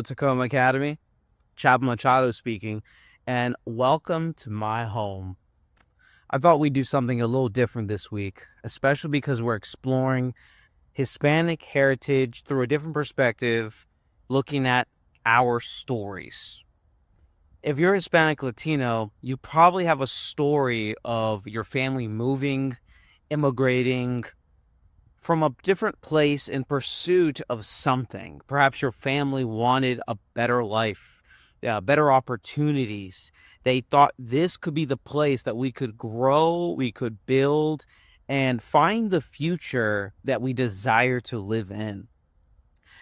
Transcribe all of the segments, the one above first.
Hello, Tacoma Academy. Chaplain Machado speaking, and welcome to my home. I thought we'd do something a little different this week, especially because we're exploring Hispanic heritage through a different perspective, looking at our stories. If you're Hispanic Latino, you probably have a story of your family moving, immigrating, from a different place in pursuit of something. Perhaps your family wanted a better life, better opportunities. They thought this could be the place that we could grow, we could build, and find the future that we desire to live in.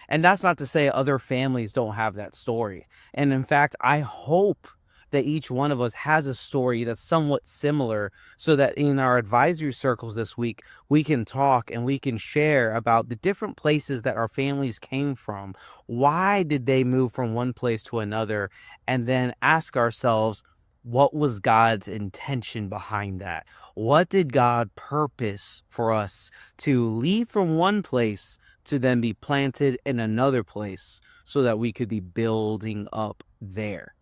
And that's not to say other families don't have that story. And in fact, I hope that each one of us has a story that's somewhat similar so that in our advisory circles this week, we can talk and we can share about the different places that our families came from. Why did they move from one place to another? And then ask ourselves, what was God's intention behind that? What did God purpose for us to leave from one place to then be planted in another place so that we could be building up there?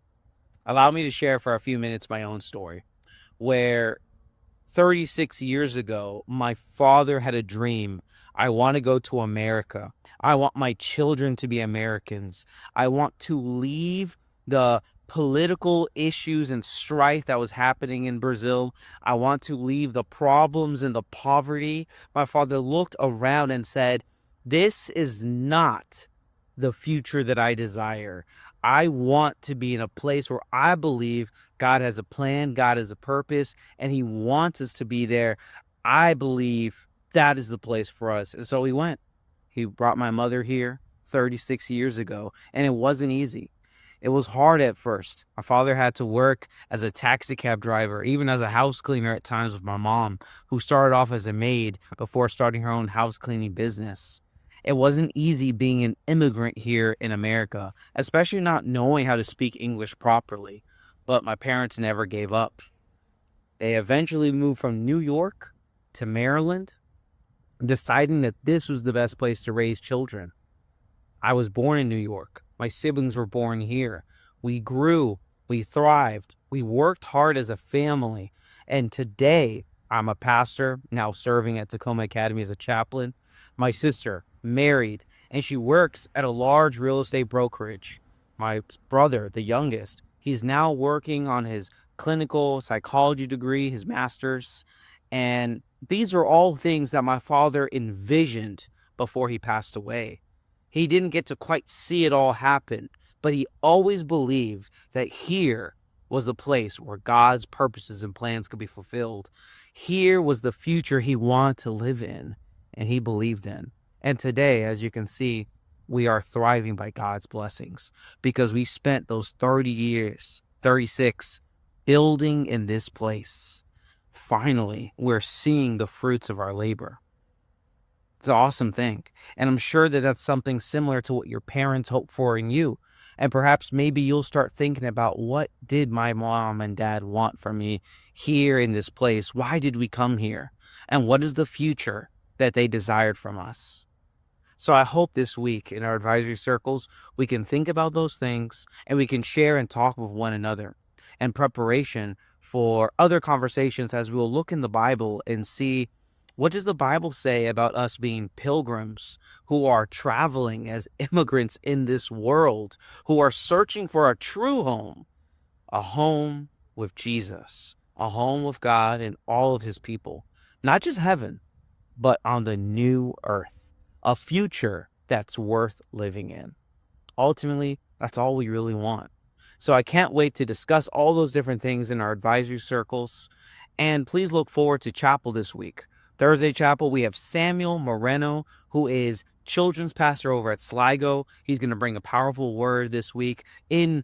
Allow me to share for a few minutes my own story, where 36 years ago, my father had a dream. I want to go to America. I want my children to be Americans. I want to leave the political issues and strife that was happening in Brazil. I want to leave the problems and the poverty. My father looked around and said, "This is not the future that I desire. I want to be in a place where I believe God has a plan, God has a purpose, and He wants us to be there. I believe that is the place for us." And so we went. He brought my mother here 36 years ago, and it wasn't easy. It was hard at first. My father had to work as a taxi cab driver, even as a house cleaner at times with my mom, who started off as a maid before starting her own house cleaning business. It wasn't easy being an immigrant here in America, especially not knowing how to speak English properly. But my parents never gave up. They eventually moved from New York to Maryland, deciding that this was the best place to raise children. I was born in New York. My siblings were born here. We grew, we thrived, we worked hard as a family. And today, I'm a pastor, now serving at Tacoma Academy as a chaplain. My sister, married, and she works at a large real estate brokerage. My brother, the youngest, he's now working on his clinical psychology degree, his master's. And these are all things that my father envisioned before he passed away. He didn't get to quite see it all happen, but he always believed that here was the place where God's purposes and plans could be fulfilled. Here was the future he wanted to live in, and he believed in. And today, as you can see, we are thriving by God's blessings because we spent those 30 years, 36, building in this place. Finally, we're seeing the fruits of our labor. It's an awesome thing. And I'm sure that that's something similar to what your parents hope for in you. And perhaps maybe you'll start thinking about, what did my mom and dad want from me here in this place? Why did we come here? And what is the future that they desired from us? So I hope this week in our advisory circles, we can think about those things and we can share and talk with one another in preparation for other conversations as we will look in the Bible and see, what does the Bible say about us being pilgrims who are traveling as immigrants in this world, who are searching for a true home, a home with Jesus, a home with God and all of his people, not just heaven, but on the new earth, a future that's worth living in. Ultimately, that's all we really want. So I can't wait to discuss all those different things in our advisory circles. And please look forward to chapel this week. Thursday chapel, we have Samuel Moreno, who is children's pastor over at Sligo. He's going to bring a powerful word this week in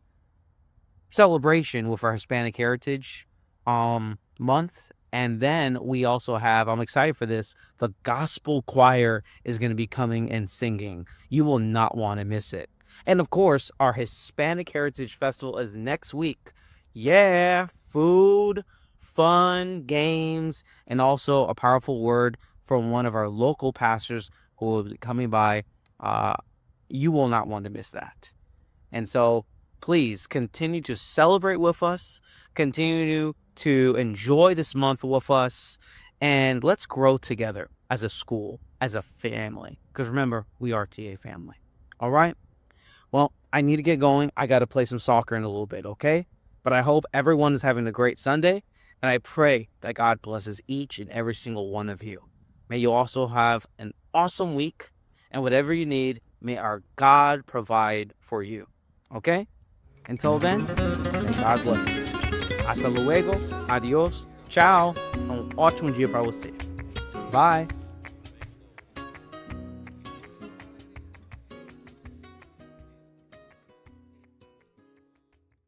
celebration with our Hispanic Heritage month. And then we also have, I'm excited for this, the gospel choir is going to be coming and singing. You will not want to miss it. And of course, our Hispanic Heritage Festival is next week. Yeah, food, fun, games, and also a powerful word from one of our local pastors who will be coming by. You will not want to miss that. And so please continue to celebrate with us, continue to enjoy this month with us, and let's grow together as a school, as a family. Because remember, we are TA family. All right? Well, I need to get going. I got to play some soccer in a little bit, okay? But I hope everyone is having a great Sunday, and I pray that God blesses each and every single one of you. May you also have an awesome week, and whatever you need, may our God provide for you, okay? Until then, may God bless you. Hasta luego, adiós, tchau, um ótimo dia para você. Bye.